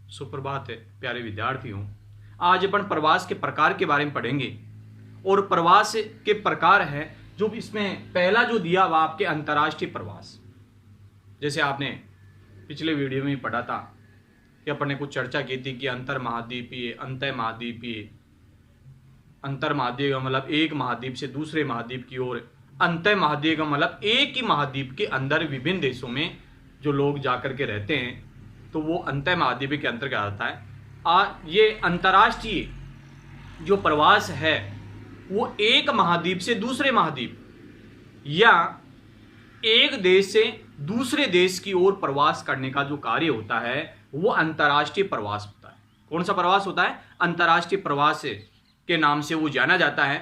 सुप्रभात है प्यारे विद्यार्थियों। आज अपन प्रवास के प्रकार के बारे में पढ़ेंगे और प्रवास के प्रकार है जो इसमें पहला जो दिया हुआ आपके अंतर्राष्ट्रीय प्रवास। जैसे आपने पिछले वीडियो में पढ़ा था कि अपन ने कुछ चर्चा की थी कि अंतर महाद्वीपीय, अंतः महाद्वीपीय, अंतर महाद्वीप का मतलब एक महाद्वीप से दूसरे महाद्वीप की ओर, अंतः महाद्वीप का मतलब एक ही महाद्वीप के अंदर विभिन्न देशों में जो लोग जाकर के रहते हैं तो वो अंतः महाद्वीप के अंतर्गत आता है। ये अंतर्राष्ट्रीय जो प्रवास है वो एक महाद्वीप से दूसरे महाद्वीप या एक देश से दूसरे देश की ओर प्रवास करने का जो कार्य होता है वो अंतर्राष्ट्रीय प्रवास होता है। कौन सा प्रवास होता है? अंतर्राष्ट्रीय प्रवास के नाम से वो जाना जाता है।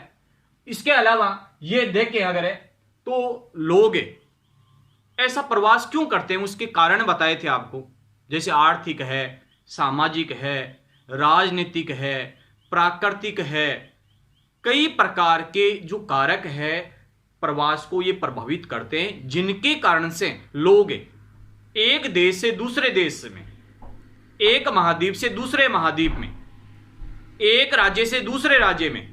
इसके अलावा ये देखें अगर है तो लोग ऐसा प्रवास क्यों करते हैं उसके कारण बताए थे आपको। जैसे आर्थिक है, सामाजिक है, राजनीतिक है, प्राकृतिक है, कई प्रकार के जो कारक है प्रवास को ये प्रभावित करते हैं जिनके कारण से लोग एक देश से दूसरे देश में, एक महाद्वीप से दूसरे महाद्वीप में, एक राज्य से दूसरे राज्य में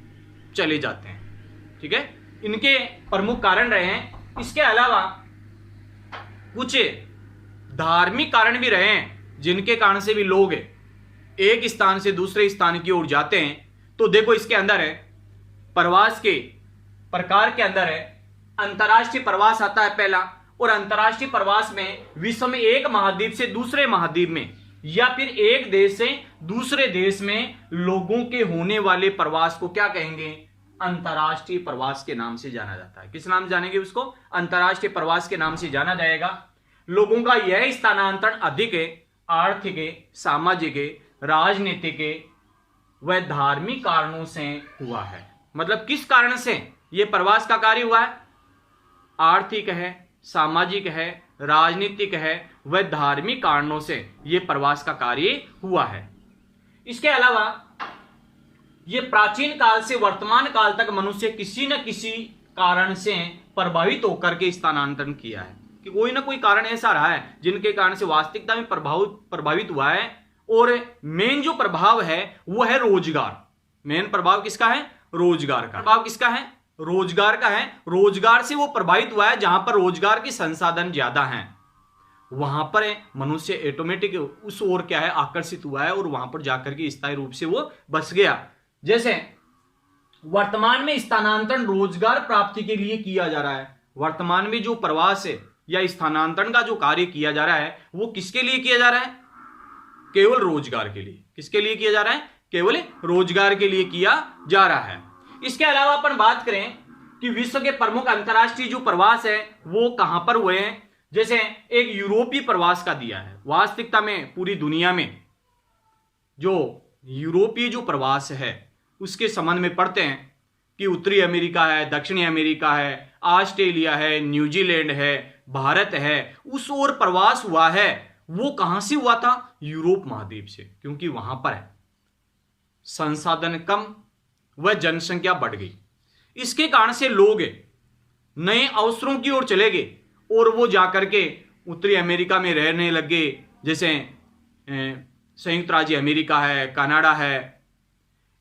चले जाते हैं। ठीक है, इनके प्रमुख कारण रहे हैं। इसके अलावा कुछ धार्मिक कारण भी रहे हैं जिनके कारण से भी लोग एक स्थान से दूसरे स्थान की ओर जाते हैं। तो देखो इसके अंदर है प्रवास के प्रकार के अंदर है अंतर्राष्ट्रीय प्रवास आता है पहला। और अंतर्राष्ट्रीय प्रवास में विश्व में एक महाद्वीप से दूसरे महाद्वीप में या फिर एक देश से दूसरे देश में लोगों के होने वाले प्रवास को क्या कहेंगे? अंतर्राष्ट्रीय प्रवास के नाम से जाना जाता है। किस नाम से जानेंगे उसको? अंतर्राष्ट्रीय प्रवास के नाम से जाना जाएगा। लोगों का यह स्थानांतरण अधिक है आर्थिक, सामाजिक, राजनीतिक व धार्मिक कारणों से हुआ है। मतलब किस कारण से यह प्रवास का कार्य हुआ है? आर्थिक है, सामाजिक है, राजनीतिक है व धार्मिक कारणों से यह प्रवास का कार्य हुआ है। इसके अलावा यह प्राचीन काल से वर्तमान काल तक मनुष्य किसी न किसी कारण से प्रभावित होकर के स्थानांतरण किया है कि कोई ना कोई कारण ऐसा रहा है जिनके कारण से वास्तविकता में प्रभावित हुआ है। और मेन जो प्रभाव है वो है रोजगार। मेन प्रभाव किसका है? रोजगार का। प्रभाव किसका है? रोजगार का है। रोजगार से वो प्रभावित हुआ है। जहां पर रोजगार के संसाधन ज्यादा हैं वहां पर मनुष्य ऑटोमेटिक उस ओर क्या है आकर्षित हुआ है और वहां पर जाकर के स्थायी रूप से वो बस गया। जैसे वर्तमान में स्थानांतरण रोजगार प्राप्ति के लिए किया जा रहा है। वर्तमान में जो प्रवास है या स्थानांतरण का जो कार्य किया जा रहा है वो किसके लिए किया जा रहा है? केवल रोजगार के लिए। किसके लिए किया जा रहा है? केवल रोजगार के लिए किया जा रहा है। इसके अलावा अपन बात करें कि विश्व के प्रमुख अंतर्राष्ट्रीय जो प्रवास है वो कहां पर हुए हैं। जैसे एक यूरोपीय प्रवास का दिया है। वास्तविकता में पूरी दुनिया में जो यूरोपीय जो प्रवास है उसके संबंध में पढ़ते हैं कि उत्तरी अमेरिका है, दक्षिणी अमेरिका है, ऑस्ट्रेलिया है, न्यूजीलैंड है, भारत है, उस ओर प्रवास हुआ है। वो कहां से हुआ था? यूरोप महाद्वीप से। क्योंकि वहां पर है संसाधन कम व जनसंख्या बढ़ गई। इसके कारण से लोग नए अवसरों की ओर चले गए और वो जाकर के उत्तरी अमेरिका में रहने लग गए। जैसे संयुक्त राज्य अमेरिका है, कनाडा है।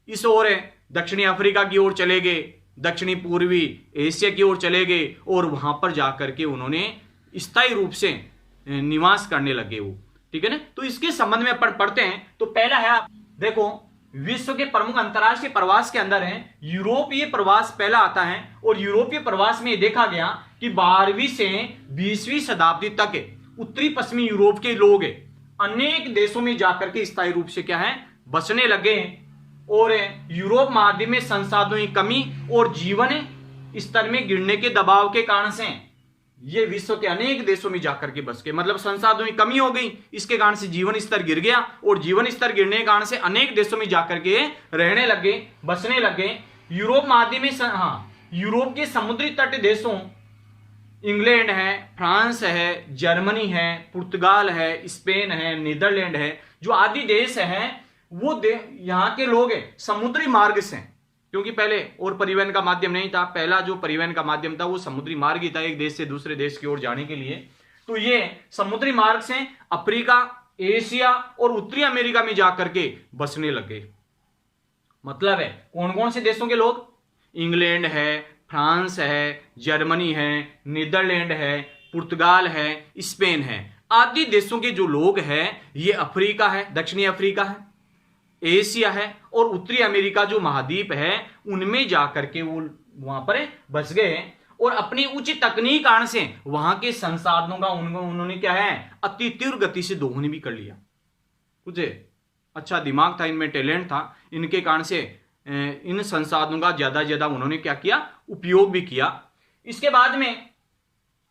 इस ओर दक्षिणी अफ्रीका की ओर चले गए, दक्षिणी पूर्वी एशिया की ओर चले गए और वहां पर जाकर के उन्होंने स्थायी रूप से निवास करने लगे वो। ठीक है ना। तो इसके संबंध में अपन पढ़ते हैं। तो पहला है देखो विश्व के प्रमुख अंतर्राष्ट्रीय प्रवास के अंदर है यूरोपीय प्रवास पहला आता है। और यूरोपीय प्रवास में देखा गया कि 12वीं से 20वीं शताब्दी तक उत्तरी पश्चिमी यूरोप के लोग अनेक देशों में जाकर के स्थायी रूप से क्या है बसने लगे। और यूरोप महाद्वीप में संसाधनों की कमी और जीवन स्तर में गिरने के दबाव के कारण से ये विश्व के अनेक देशों में जाकर के बस गए। मतलब संसाधनों की कमी हो गई, इसके कारण से जीवन स्तर गिर गया और जीवन स्तर गिरने के कारण से अनेक देशों में जाकर के रहने लगे, बसने लगे। यूरोप महाद्वीप में यूरोप के समुद्री तट देशों इंग्लैंड है, फ्रांस है, जर्मनी है, पुर्तगाल है, स्पेन है, नीदरलैंड है, जो आदि देश हैं वो यहाँ के लोग समुद्री मार्ग से, क्योंकि पहले और परिवहन का माध्यम नहीं था, पहला जो परिवहन का माध्यम था वो समुद्री मार्ग ही था एक देश से दूसरे देश की ओर जाने के लिए। तो ये समुद्री मार्ग से अफ्रीका एशिया और उत्तरी अमेरिका में जाकर के बसने लगे। मतलब है कौन कौन से देशों के लोग? इंग्लैंड है, फ्रांस है, जर्मनी है, नीदरलैंड है, पुर्तगाल है, स्पेन है, आदि देशों के जो लोग हैं ये अफ्रीका है, दक्षिणी अफ्रीका है, एशिया है और उत्तरी अमेरिका जो महाद्वीप है उनमें जाकर के वो वहां पर बस गए और अपनी उच्च तकनीक आने से वहां के संसाधनों का उन्होंने क्या है अति तीव्र गति से दोहन भी कर लिया। कुछ अच्छा दिमाग था इनमें, टैलेंट था, इनके कारण से इन संसाधनों का ज्यादा ज्यादा उन्होंने क्या किया, उपयोग भी किया। इसके बाद में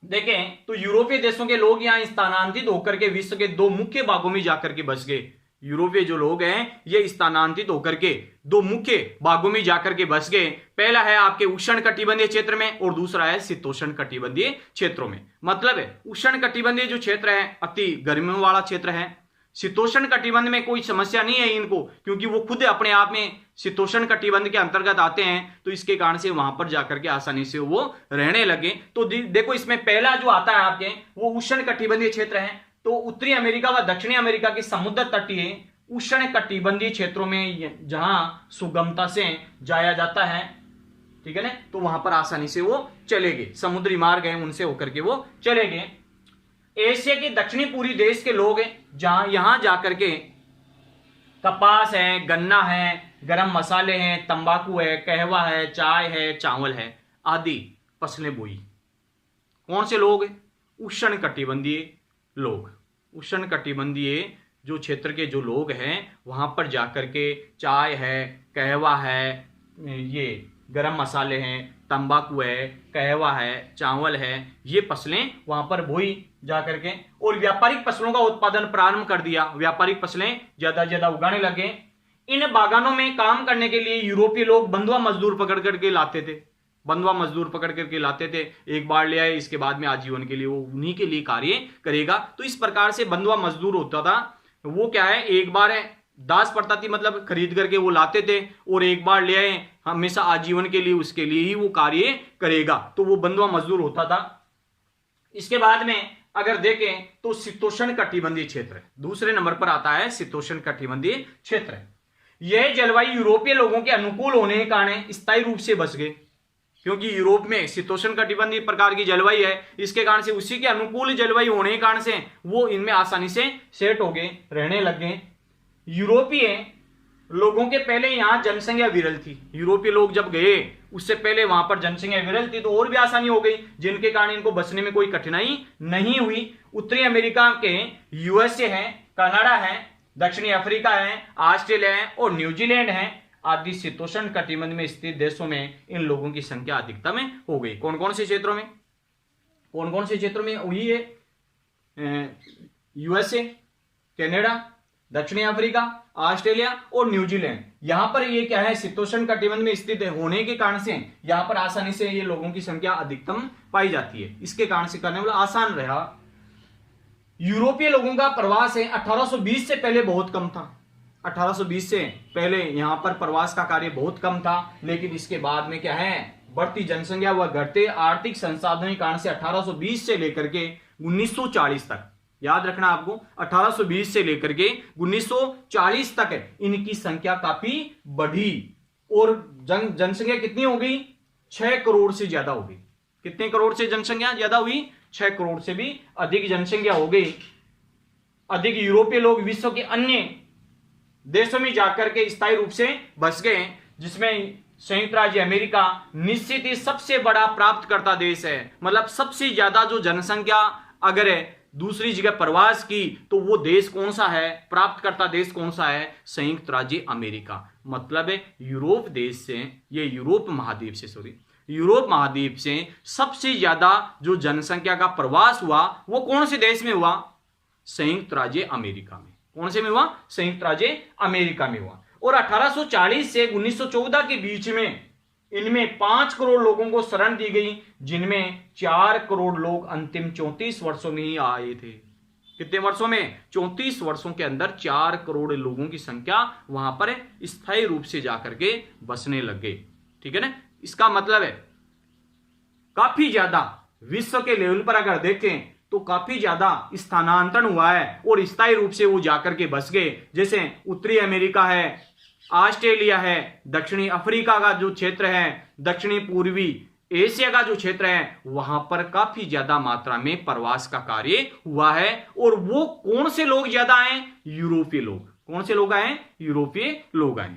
देखें तो यूरोपीय देशों के लोग यहां स्थानांतरित होकर के विश्व के दो मुख्य भागों में जाकर के बस गए। यूरोपीय जो लोग हैं ये स्थानांतरित होकर के दो मुख्य भागों में जाकर के बस गए। पहला है आपके उष्ण कटिबंधीय क्षेत्र में और दूसरा है शीतोष्ण कटिबंधीय क्षेत्रों में। मतलब है उष्ण कटिबंधीय जो क्षेत्र है अति गर्मियों वाला क्षेत्र है, शीतोष्ण कटिबंध में कोई समस्या नहीं है इनको, क्योंकि वो खुद अपने आप में शीतोष्ण कटिबंध के अंतर्गत आते हैं, तो इसके कारण से वहां पर जाकर के आसानी से वो रहने लगे। तो देखो इसमें पहला जो आता है आपके वो उष्ण कटिबंधीय क्षेत्र है। तो उत्तरी अमेरिका व दक्षिणी अमेरिका के समुद्र तटीय उष्ण कटिबंधीय क्षेत्रों में जहां सुगमता से जाया जाता है, ठीक है ना, तो वहां पर आसानी से वो चले गए, समुद्री मार्ग है उनसे होकर के वो चले गए। एशिया के दक्षिणी पूर्वी देश के लोग हैं जहां यहां जाकर के कपास है, गन्ना है, गरम मसाले हैं, तंबाकू है, कहवा है, चाय है, चावल है आदि फसलें बोई। कौन से लोग? उष्ण कटिबंधीय लोग। उष्ण कटिबंधीय जो क्षेत्र के जो लोग हैं वहां पर जाकर के चाय है, कहवा है, ये गरम मसाले हैं, तंबाकू है, कहवा है, चावल है, ये फसलें वहां पर बोई जाकर के और व्यापारिक फसलों का उत्पादन प्रारंभ कर दिया। व्यापारिक फसलें ज्यादा ज्यादा उगाने लगे। इन बागानों में काम करने के लिए यूरोपीय लोग बंधुआ मजदूर पकड़ करके लाते थे। बंधुआ मजदूर पकड़ करके लाते थे, एक बार ले आए, इसके बाद में आजीवन के लिए वो उन्हीं के लिए कार्य करेगा। तो इस प्रकार से बंधुआ मजदूर होता था। वो क्या है, एक बार है दास प्रथा थी, मतलब खरीद करके वो लाते थे और एक बार ले आए, हमेशा आजीवन के लिए उसके लिए ही वो कार्य करेगा, तो वो बंधुआ मजदूर होता था। इसके बाद में अगर देखें तो शीतोष्ण कटिबंधीय क्षेत्र है, दूसरे नंबर पर आता है शीतोष्ण कटिबंधीय क्षेत्र। यह जलवायु यूरोपीय लोगों के अनुकूल होने के कारण स्थायी रूप से बस गए, क्योंकि यूरोप में शीतोष्ण कटिबंधीय प्रकार की जलवायु है, इसके कारण से उसी के अनुकूल जलवायु होने के कारण से वो इनमें आसानी से सेट हो गए, रहने लग गए। यूरोपीय लोगों के पहले यहां जनसंख्या विरल थी। यूरोपीय लोग जब गए उससे पहले वहां पर जनसंख्या विरल थी, तो और भी आसानी हो गई, जिनके कारण इनको बसने में कोई कठिनाई नहीं हुई। उत्तरी अमेरिका के यूएसए है, कनाडा है, दक्षिणी अफ्रीका है, ऑस्ट्रेलिया है और न्यूजीलैंड है आदि शीतोष्ण कटिबंध में स्थित देशों में इन लोगों की संख्या अधिकतम हो गई। कौन कौन से क्षेत्रों में? कौन कौन से क्षेत्रों में? वही है यूएसए, कनाडा, दक्षिणी अफ्रीका, ऑस्ट्रेलिया और न्यूजीलैंड। यहां पर ये क्या है, शीतोष्ण कटिबंध में स्थित होने के कारण से यहां पर आसानी से ये लोगों की संख्या अधिकतम पाई जाती है, इसके कारण से करने वाला आसान रहा। यूरोपीय लोगों का प्रवास है 1820 से पहले बहुत कम था। 1820 से पहले यहां पर प्रवास का कार्य बहुत कम था, लेकिन इसके बाद में क्या है, बढ़ती जनसंख्या व घटते आर्थिक संसाधनों के कारण से 1820 से लेकर के 1940 तक, याद रखना आपको, 1820 से लेकर के 1940 तक इनकी संख्या काफी बढ़ी और जनसंख्या कितनी हो गई, 6 करोड़ से ज्यादा हो गई। कितने करोड़ से जनसंख्या ज्यादा हुई? 6 करोड़ से भी अधिक जनसंख्या हो गई। अधिक यूरोपीय लोग विश्व के अन्य देशों में जाकर के स्थायी रूप से बस गए, जिसमें संयुक्त राज्य अमेरिका निश्चित ही सबसे बड़ा प्राप्तकर्ता देश है। मतलब सबसे ज्यादा जो जनसंख्या अगर दूसरी जगह प्रवास की तो वो देश कौन सा है, प्राप्तकर्ता देश कौन सा है? संयुक्त राज्य अमेरिका। मतलब है यूरोप देश से, ये यूरोप महाद्वीप से सबसे ज्यादा जो जनसंख्या का प्रवास हुआ वो कौन से देश में हुआ? संयुक्त राज्य अमेरिका में। कौन से में हुआ? संयुक्त राज्य अमेरिका में हुआ। और 1840 से 1914 के बीच में इनमें 5 करोड़ लोगों को शरण दी गई, जिनमें 4 करोड़ लोग अंतिम 34 वर्षों में ही आए थे। कितने वर्षों में? 34 वर्षों के अंदर 4 करोड़ लोगों की संख्या वहां पर स्थायी रूप से जाकर के बसने लग गए। ठीक है ना, इसका मतलब है काफी ज्यादा विश्व के लेवल पर अगर देखें तो काफी ज्यादा स्थानांतरण हुआ है और स्थायी रूप से वो जाकर के बस गए। जैसे उत्तरी अमेरिका है, ऑस्ट्रेलिया है, दक्षिणी अफ्रीका का जो क्षेत्र है, दक्षिणी पूर्वी एशिया का जो क्षेत्र है, वहां पर काफी ज्यादा मात्रा में प्रवास का कार्य हुआ है। और वो कौन से लोग ज्यादा आए? यूरोपीय लोग। कौन से लोग आए? यूरोपीय लोग आए।